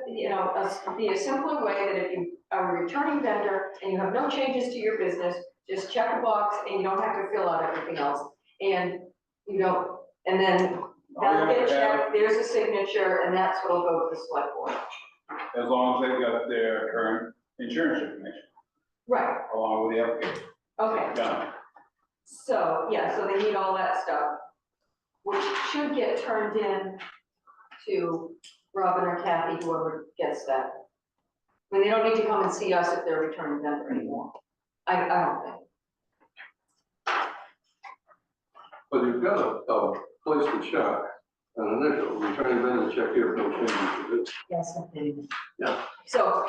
be a simpler way that if you are a returning vendor and you have no changes to your business, just check a box and you don't have to fill out everything else. And you don't, and then that'll get checked, there's a signature, and that's what'll go to the select board. As long as they've got their current insurance information, Right, along with the application. okay. Done. So, yeah, so they need all that stuff. which should get turned in to Robin or Kathy, whoever gets that. I mean, they don't need to come and see us if they're returning vendor anymore. I don't think. But you've got a place to check, an initial, returning vendor check here, no changes to this. Yes, I think. So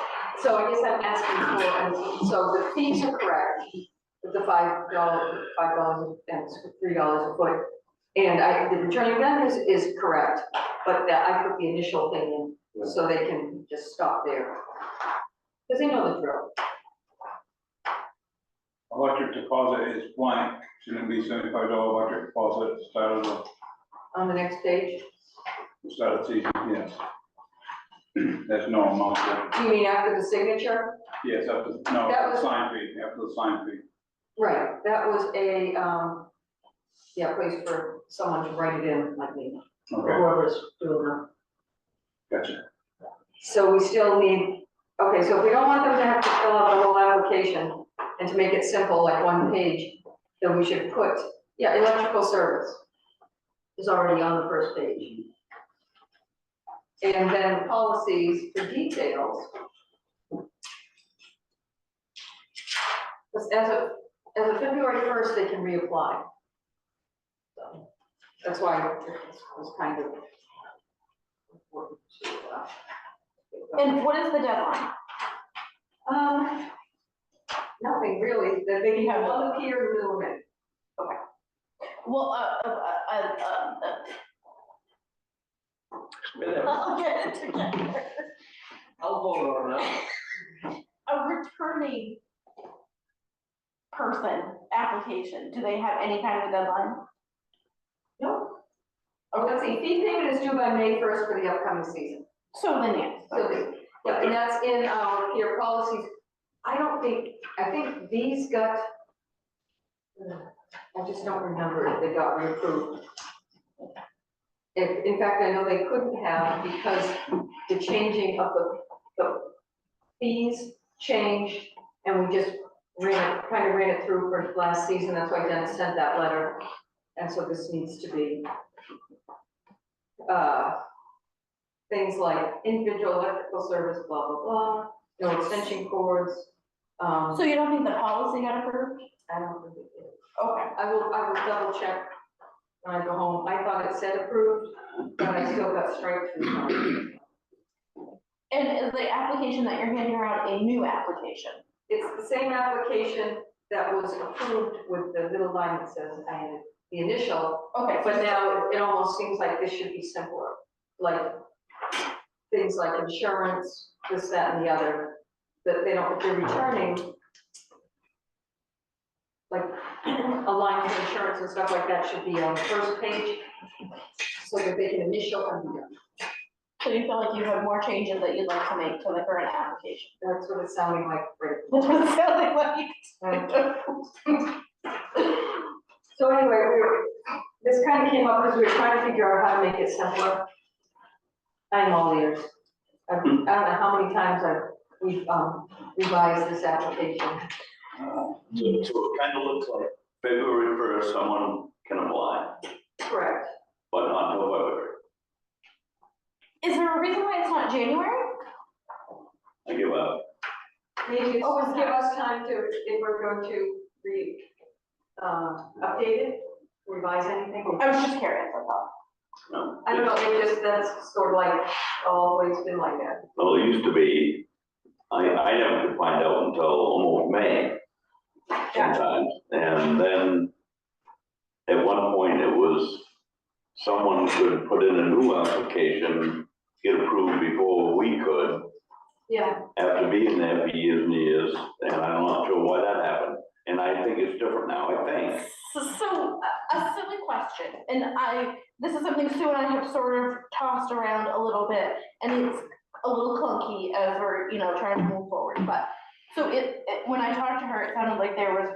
I guess I'm asking for, and so the fees are correct, with the $5 and $3 a foot. And the returning vendors is correct, but that I put the initial thing in, so they can just stop there. Because they know the drill. Electric deposit is blank, shouldn't it be $75 electric deposit at the start of On the next page, the start of the season, yes. That's no amount, do you mean after the signature? yes, after, no, That after was- the sign fee, after the sign fee. Right, that was a, place for someone to write it in, like me, or Okay, whoever's doing it. gotcha. So we still need, okay, so if we don't want them to have to fill out the whole application and to make it simple, like one page, then we should put, electrical service is already on the first page. And then policies for details. Because as of February 1st, they can reapply. So that's why it was kind of important to, And what is the deadline? nothing really, that they have one peer limit. Well, I'll get it together. I'll vote on that. A returning person application, do they have any kind of deadline? No. Oh, let's see, fee payment is due by May 1st for the upcoming season. So then, yes. So, and that's in our peer policies. I think these got, I just don't remember if they got reapproved. In fact, I know they couldn't have because the changing of the fees changed and we just kind of ran it through for last season. That's why Dennis sent that letter. And so this needs to be things like individual electrical service, blah, blah, blah, no extension cords. So you don't think the policy got approved? I don't think it did. Okay. I will double check when I go home. I thought it said approved, but I still got strike through. And is the application that you're handing around a new application? It's the same application that was approved with the little line that says, the initial, Okay, but now it almost seems like this should be simpler. Like things like insurance, this, that, and the other, that they don't, if they're returning, like a line for insurance and stuff like that should be on the first page so that they can initial and be done. so you feel like you have more changes that you'd like to make to the current application? That's what it's sounding like, right? That's what it sounded like. So anyway, this kind of came up because we were trying to figure out how to make it simpler. I'm all ears. I don't know how many times we've revised this application. So it kind of looks like February 1st, someone can apply, Correct. but not until February. Is there a reason why it's not January? I give up. Maybe always give us time to, if we're going to update it, revise anything. I was just curious, that's all. No. I don't know, maybe just that's sort of like always been like that. Well, it used to be, I never could find out until almost May sometimes. And then at one point it was, someone could put in a new application, get approved before we could, Yeah, after being there for years and years, and I'm not sure why that happened. And I think it's different now, I think. So a silly question, and this is something Sue and I have sort of tossed around a little bit, and it's a little clunky as we're, trying to move forward, but, so when I talked to her, it sounded like there was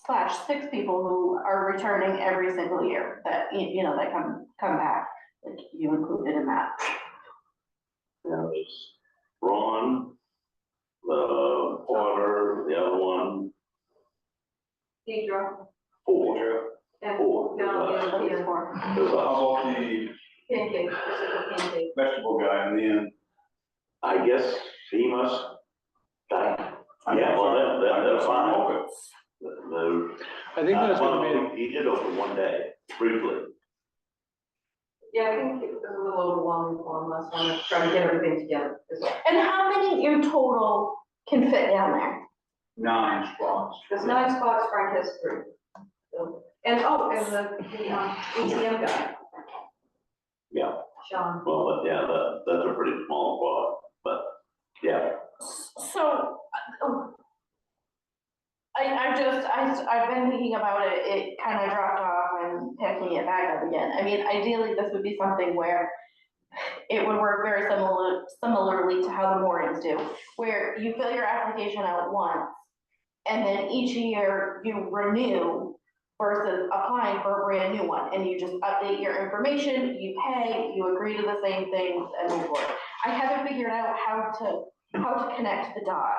5/6 people who are returning every single year, that, that come back, like you included in that. There's Ron, the Porter, the other one, Deidre. 4. And Four. down the other here, Because How about the pancake, this is a pancake. vegetable guy in the end? I guess he must die. Yeah, well, that's fine. Okay. I think that's Well, gonna be, he did open one day, briefly. Yeah, I think it was a little overwhelming for him last time, trying to get everything together. And how many in total can fit down there? 9 spots. There's 9 spots, Frank has 3. So, and, oh, and the ATM guy, Yeah, Sean. well, yeah, that's a pretty small spot, but, yeah. So, I've been thinking about it, it kind of dropped off and picking it back up again. I mean, ideally, this would be something where it would work very similarly to how the moorings do, where you fill your application out once, and then each year you renew versus applying for a brand new one, and you just update your information, you pay, you agree to the same things, and move forward. I haven't figured out how to connect the dots,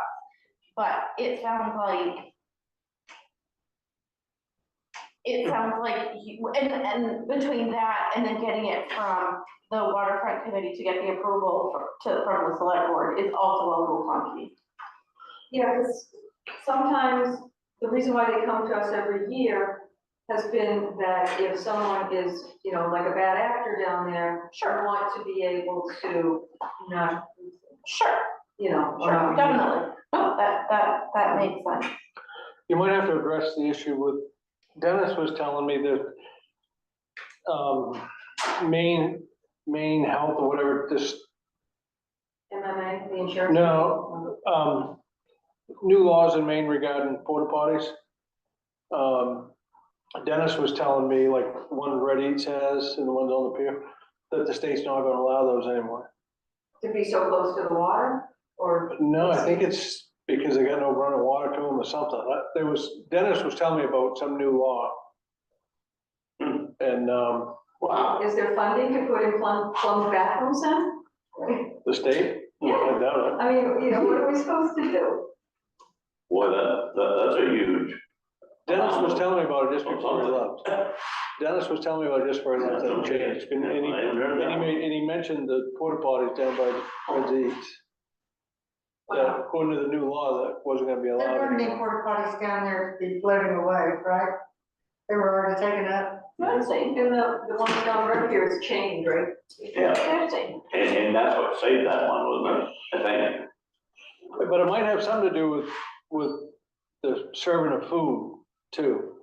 but it sounds like and between that and then getting it from the Waterfront Committee to get the approval from the select board is also a little clunky. Yeah, because sometimes the reason why they come to us every year has been that if someone is, you know, like a bad actor down there, sure, want to be able to not, Sure, you know. sure, definitely. No, that makes sense. you might have to address the issue with, Dennis was telling me that, Maine Health or whatever, this, MMA, the insurance. no, new laws in Maine regarding porta potties. Dennis was telling me, like, one Red Eats has and the ones on the pier, that the state's not gonna allow those anymore. To be so close to the water, or? No, I think it's because they got no running water to them or something. Dennis was telling me about some new law. And, Wow. Is there funding to put in plum bathrooms in? the state? Yeah. I doubt it. I mean, you know, what are we supposed to do? Boy, that's a huge. Dennis was telling me about it just before he left. Dennis was telling me about it just before he left, that changed. And he mentioned the porta potties down by Red Eats. That according to the new law, that wasn't gonna be There allowed. weren't any porta potties down there to be floating away, right? They were already taken up. Let's see. And the one down right here is chained, right? Yeah, Let's see. and that's what saved that one, wasn't it? I think. But it might have something to do with the serving of food too.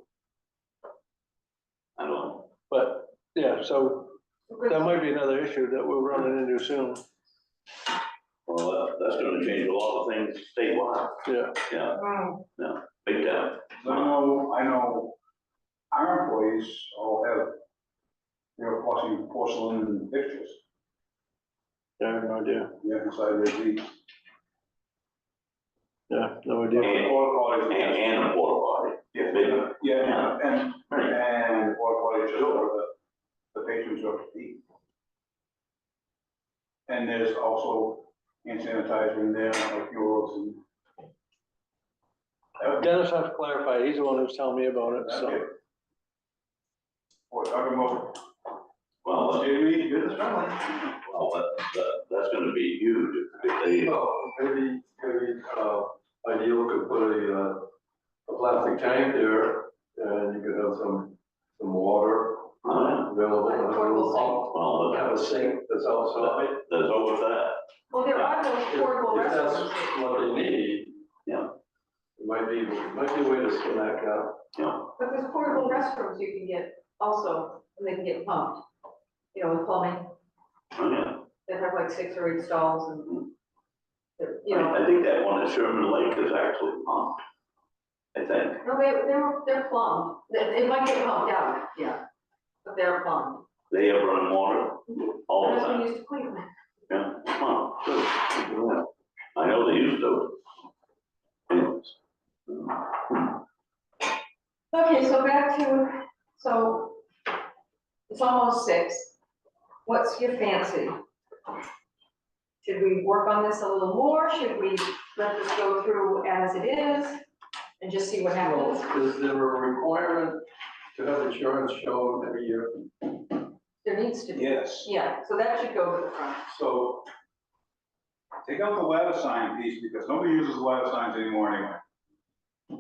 I don't know. But, yeah, so that might be another issue that we're running into soon. Well, that's gonna change a lot of things statewide. Yeah. Yeah, Mm. big time. I know our employees all have, they're washing porcelain fixtures, I have no idea. inside their seats. Yeah, no idea. And a porta potty. Yeah, Big. yeah, and what is just for the patrons of the eat. And there's also hand sanitizer in there, like yours and. Dennis has to clarify, he's the one who's telling me about it, so. We're talking about, Well, Jamie, good as friendly. that's gonna be huge if they, Well, maybe, ideal could put a plastic tank there, and you could have some water available. Like a and a portable little pump. well, Have a sink that's outside. there's always that. Well, there are those portable If that's restrooms, what they need. Yeah. It might be a way to skin that cat. Yeah. but there's portable restrooms you can get also, and they can get pumped, you know, with plumbing, Oh, yeah. that have like 6 or 8 stalls and, you know. I think that one at Sherman Lake is actually pumped. I think. No, they're plumbed, it might get pumped out, yeah, but they're plumbed. They have running water all the That's time. when used to clean them. Yeah. Huh, good. Yeah. I know they used to. Anyways. Okay, so back to, so it's almost 6. What's your fancy? Should we work on this a little more? Should we let this go through as it is and just see what happens? Well, is there a requirement to have insurance shown every year. There needs to be. Yes. Yeah, so that should go to the front. So take out the ladder sign piece because nobody uses ladder signs anymore anyway.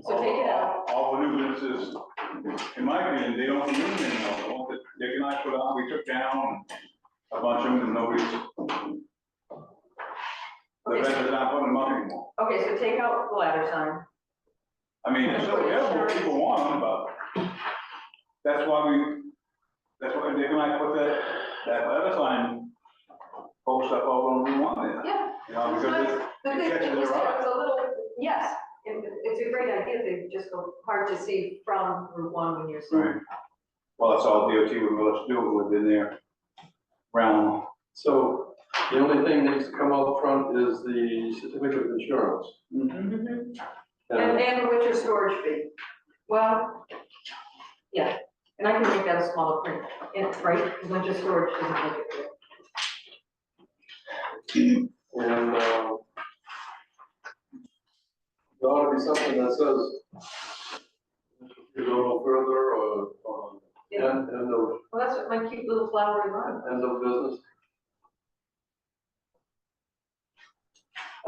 So take it out. All the new businesses, in my opinion, they don't need them anymore. The ones that Dick and I put on, we took down a bunch of them and nobody's, the Okay, vendors not putting them up anymore. Okay, so take out the ladder sign. I mean, it's still available, people want them, but that's why Dick and I put that ladder sign post up over on Route 1 there. Yeah. You know, because The thing catches is, their eye. it's a little, yes, it's a great idea, they just go hard to see from Route 1 when you're seeing. Right. Well, that's all DOT would let us do within their realm. So the only thing that needs to come out front is the certificate of insurance. Mhm. And And the winter storage fee. Well, yeah, and I can make that a smaller print, right, the winter storage doesn't make it good. And, there ought to be something that says, you go no further, or, Yeah. end of, Well, that's what my cute little flowery line. end of business,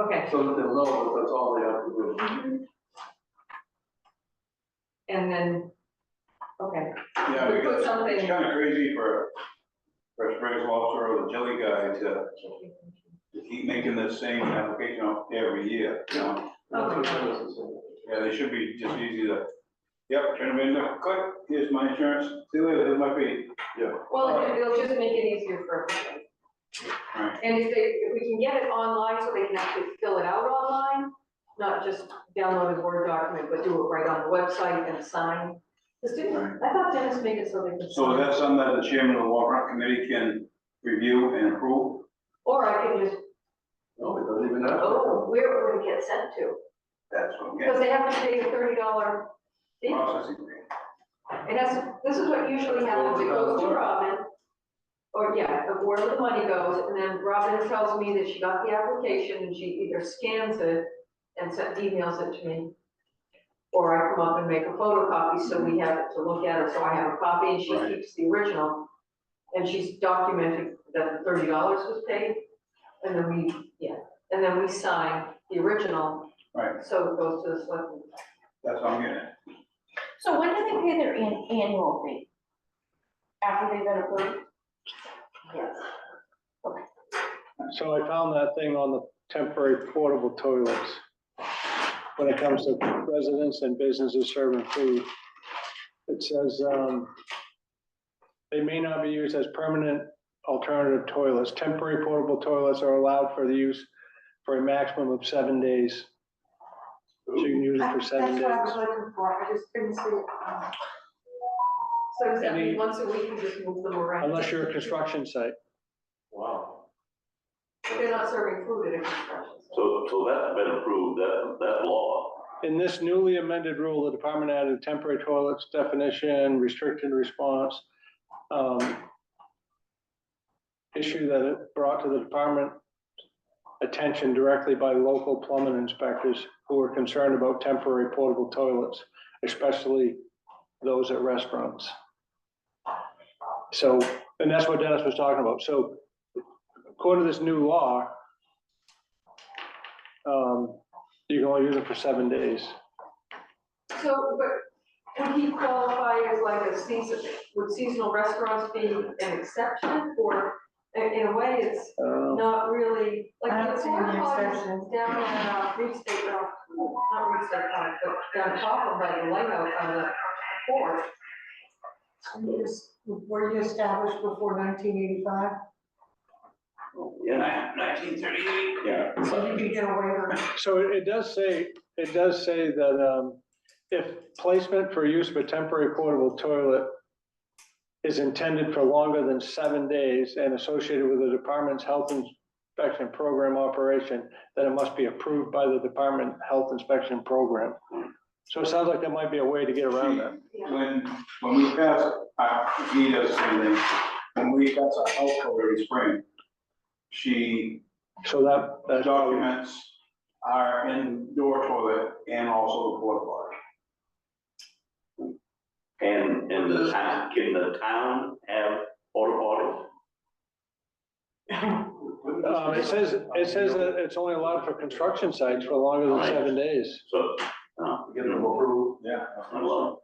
Okay. so that they'll know that that's all they have to do. Mhm. And then, okay, Yeah, We put because something- it's kind of crazy for a Sprague's lobster or the jelly guy to keep making the same application up every year, you know? That's what it is. Yeah, they should be just easy to, yep, turn them in, click, here's my insurance, see you later, here's my fee. well, it'll just make it easier for everybody. Right. And if we can get it online so they can actually fill it out online, not just download a Word document, but do it right on the website and sign. I thought Dennis made it so they could. So sign. is that something that the chairman of the Waterfront Committee can review and approve? Or I could just, No, it doesn't even have. to. oh, where would it get sent to? That's what I'm Because getting, they have to pay a $30 fee. processing fee. It has, this is what usually happens, it goes to Robin, or yeah, wherever the money goes, and then Robin tells me that she got the application, and she either scans it and emails it to me, or I come up and make a photocopy, so we have it to look at, it. So I have a copy, and she Right. keeps the original, and she's documented that the $30 was paid, and then we sign the original, Right, so it goes to the selectmen. that's what I'm getting at. So when do they pay their annual fee? After they've been approved? Yes. So I found that thing on the temporary portable toilets. When it comes to residents and businesses serving food, it says, they may not be used as permanent alternative toilets. Temporary portable toilets are allowed for the use for a maximum of 7 days. So you can use it for 7 That's what I was days. looking for, I just couldn't see it. So does that Any- mean once a week you just move them around? Unless you're a construction site. Wow. They're not serving food at a construction site. So that's been approved, that law. In this newly amended rule, the department added temporary toilets definition, restricted response. Issue that it brought to the department attention directly by local plumbing inspectors who were concerned about temporary portable toilets, especially those at restaurants. So, and that's what Dennis was talking about. So according to this new law, you can only use it for 7 days. So, but would he qualify as like a season, would seasonal restaurants be an exception? Or in a way, it's not really, like I don't the see any porta potties exception. down at Reed State, not Reed State Park, but down Coffin by the lighthouse on the port. Were you established before 1985? Yeah. 1938. Yeah. So you can get a waiver. So it does say that if placement for use of a temporary portable toilet is intended for longer than 7 days and associated with the department's health inspection program operation, then it must be approved by the department health inspection program. So it sounds like there might be a way to get around that. When we pass, he does the same thing, when we pass our health code every spring, she So that's probably, documents our indoor toilet and also the porta potty. And can the town have porta potties? It says that it's only allowed for construction sites for longer than 7 days. So, Get them approved. Yeah. well,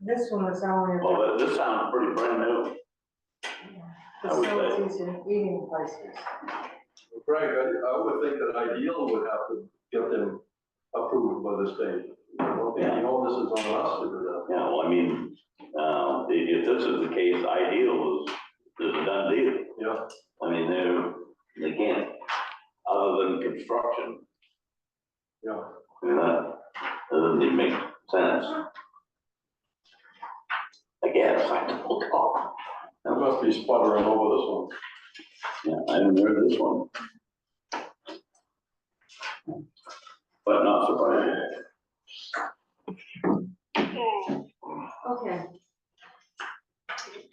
This one was only this sounds pretty brand new. facilities and eating places. Frank, I would think that Ideal would have to get them approved by the state. I don't think the onus is on us to do that. Yeah, well, I mean, if this is the case, Ideal is a done deal. Yeah. I mean, they can't, other than construction, Yeah. that doesn't even make sense. I guess, I don't know. I must be sputtering over this one. Yeah, I haven't heard this one. But not surprising. Okay.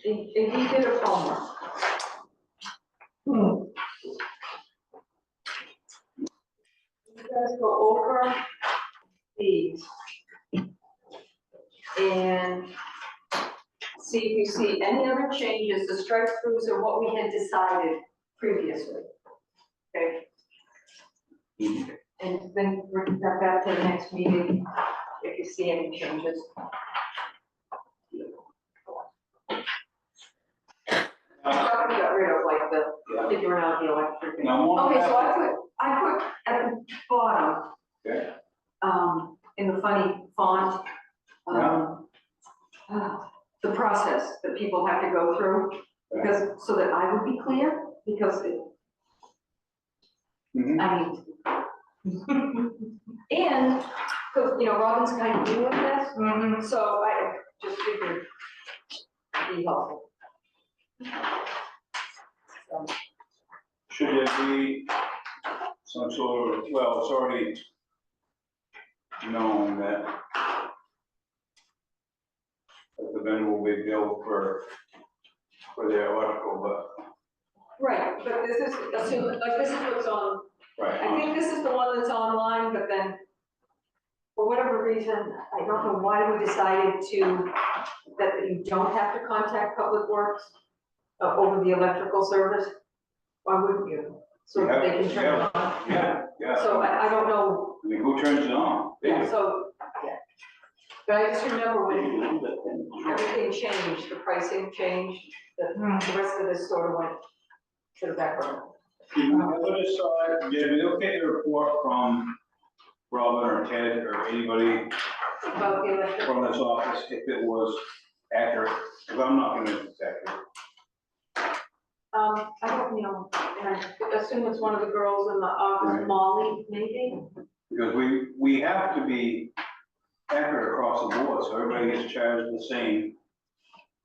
If you did a homework. You guys go over these. And see if you see any other changes, the strike throughs are what we had decided previously. Okay? And then bring that back to the next meeting if you see any changes. We got rid of like the figuring out the electric. thing. Now, one. Okay, so I put at the bottom. Okay. In the funny font, the process that people have to go through, because, so that I would be clear, because it, Mhm. I mean. And, because, you know, Robin's kind of new at this, so I just figured it'd be helpful. So, Should there be some sort of, well, it's already known that the vendor will be billed for their electrical, but, right, but this is, assume, like, this is what's on, right. I think this is the one that's online, but then, for whatever reason, I don't know why we decided that you don't have to contact Public Works over the electrical service. Why wouldn't you? So that they can turn it on. Yeah. So I don't know, I mean, who turns it on? yeah, so, yeah. But I just remember when everything changed, the pricing changed, the rest of this sort of went to the back burner. Did we ever decide, did we look at the report from Robin or Ted or anybody About the electric, from this office if it was accurate? Because I'm not convinced it's accurate. I don't know, and I assume it's one of the girls in the office, Right. Molly, maybe? Because we have to be accurate across the board, so everybody gets charged the same.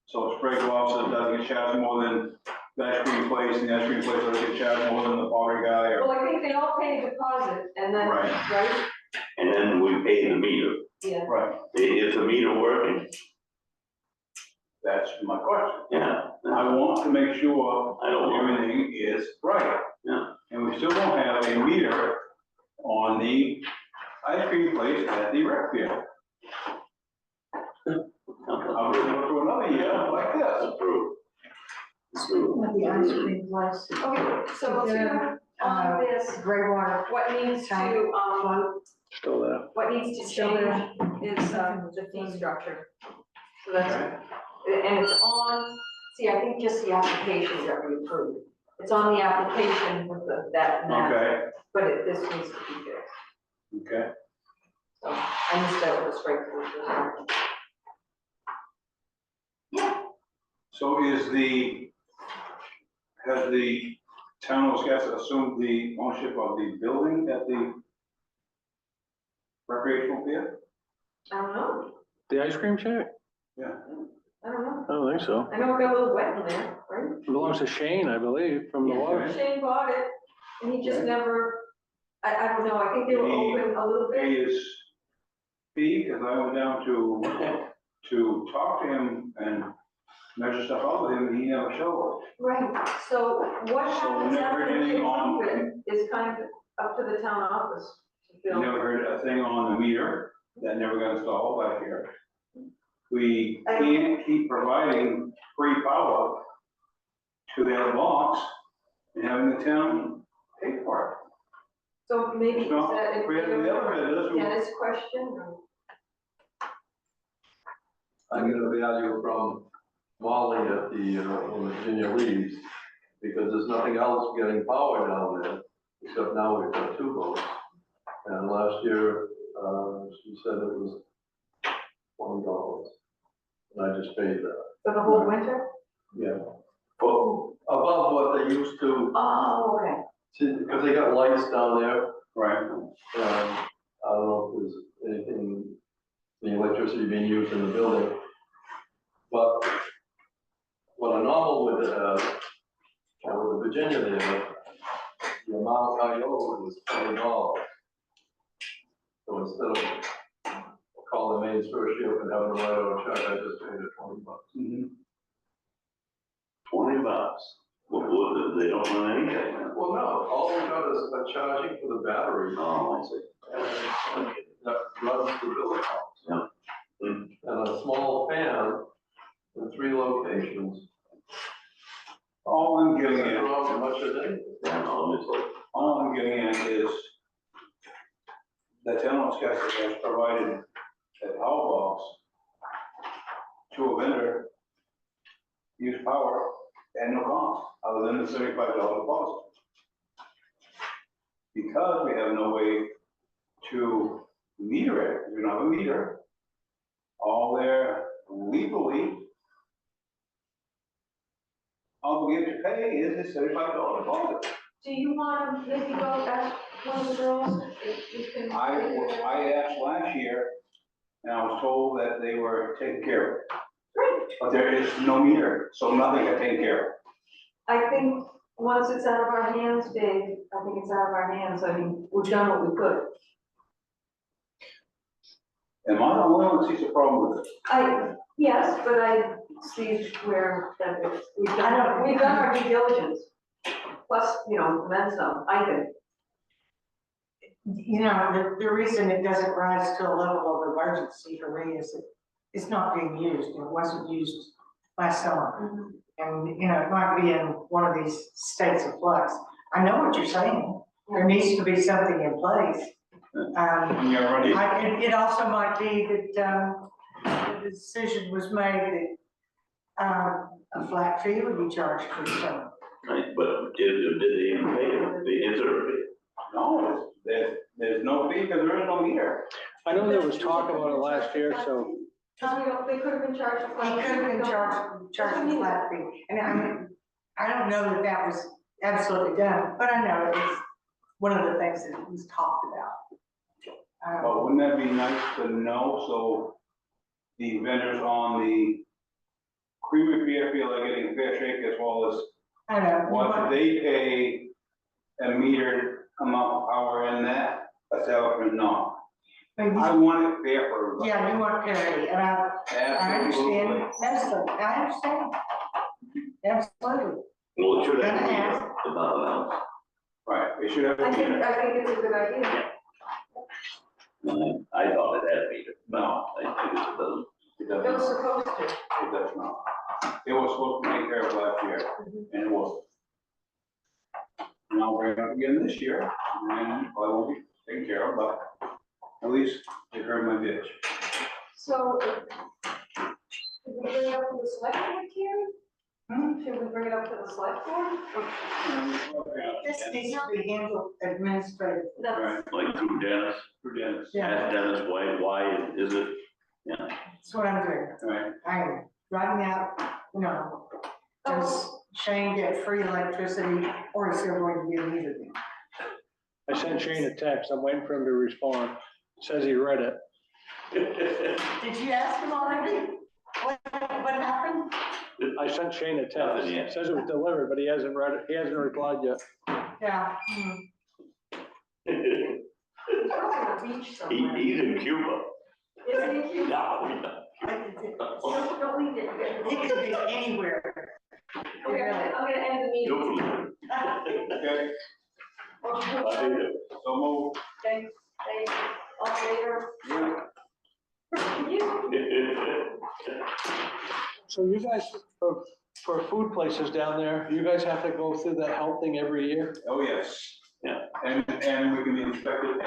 So a Sprague officer doesn't get charged more than the ice cream place, and the ice cream place doesn't get charged more than the pottery guy, or. Well, I think they all pay a deposit and then, Right. right? And then we pay the meter. Yeah. Right, Is the meter working? that's my question. Yeah. I want to make sure I don't know. everything is right. Yeah. And we still don't have a meter on the ice cream place at the rec field. I'm gonna go through another year like this. That's true. It's true. With the ice cream place, Okay, so here on this, gray water. what needs to, Still there. what needs to Still there. change is, the fee structure. So that's, and it's on, see, I think just the application that we approved. It's on the application with that map, Okay, but this needs to be fixed. okay. So I missed out with the straight through. So has the town of Wisconsin assumed the ownership of the building at the recreational field? I don't know, The ice cream shack? Yeah. I don't know. I don't think so. I know it got a little wet in there, right? It belongs to Shane, I believe, from the Yeah, water. Shane bought it, and he just Okay. never, I don't know, I think they were open a little Pay bit. his fee, because I went down to talk to him and measure stuff out with him, and he never showed. Right, so what So happens never after they anything on- approve it is kind of up to the town office. to You fill. never heard a thing on the meter, that never got installed last year. we can't keep providing free power to their blocks and having the town pay for it. So maybe It's not that fair to the other vendors who- Dennis question, or- I'm gonna value from Molly at the, when Virginia leaves, because there's nothing else getting power down there, except now we've got 2 boats. And last year, she said it was $20, and I just paid that. for the whole winter? Yeah. Well, above what they used to, Oh, okay. because they got lights down there, Right. and I don't know if there's anything, the electricity being used in the building. But what I normal with Virginia there, the amount I owed was $20. So instead of calling the main first year and having to write out a check, I just paid it $20. $20. Well, they don't run anything, man. Well, no, all we got is a charging for the battery. Oh, I see. And that runs the building house. Yeah. And a small fan in 3 locations. All I'm getting That's at, how much it is. Yeah, no, it's like, all I'm getting at is the town of Scottsdale has provided a power box to a vendor, use power at no cost, other than the $75 deposit. Because we have no way to meter it, we don't have a meter, all they're legally obligated to pay is a $75 deposit. Do you want to maybe go ask one of the girls if you can? I asked last year, and I was told that they were taking care of it. But there is no meter, so nothing got taken care of. I think once it's out of our hands, Dave, I think it's out of our hands. I mean, we've done what we could. Am I the only one that sees a problem with it? Yes, but I see where that is. We've done our due diligence. Plus, then some, I think. You know, the reason it doesn't rise to a level of emergency for me is that it's not being used. It wasn't used last summer. And, it might be in one of these states of flux. I know what you're saying. There needs to be something in place. When you're running, It also might be that, the decision was made that, a flat fee would be charged for some. right, but did they even pay it? Is there a fee? no, there's no fee because there is no meter. I know there was talk about it last year, so They could have been charged a He flat. could have been charged a flat fee. And I don't know that that was absolutely done, but I know it was one of the things that was talked about. But wouldn't that be nice to know, so the vendors on the creamery pier feel like getting a fair shake as well as I know. what they pay a metered amount of power in that establishment, no. Maybe- I want it fair for everybody. Yeah, you want parity, and I Absolutely. understand, absolutely, I understand. Absolutely. Well, it should have, Gonna ask. if nothing else. Right, they should have a I think meter. it's a good idea. I thought it had meter. No, I think it doesn't. It It was doesn't, supposed to. it does not. It was supposed to take care of last year, and it wasn't. And I'll bring it up again this year, and I won't be taken care of, but at least they heard my bitch. So, should we bring it up to the select board here? Should we bring it up to the select board? This needs to be handled administratively. That's, Like through Dennis, For Dennis. Yeah. ask Dennis why is it, yeah. That's what I'm doing. Right, I am driving out, does Shane get free electricity, or is there going to be a meter there? I sent Shane a text. I'm waiting for him to respond. Says he read it. Did you ask him already? What happened? I sent Shane a text. Nothing yet. Says it was delivered, but he hasn't read it. He hasn't replied yet. Yeah. it's probably on the beach somewhere. He's in Cuba. Isn't he cute? No. Don't leave it. It could be anywhere. Okay, I'm gonna end the meeting. okay, so move. Thanks, all in favor? Yeah. You. So you guys, for food places down there, you guys have to go through that health thing every year? Oh, yes. Yeah. And we can inspect it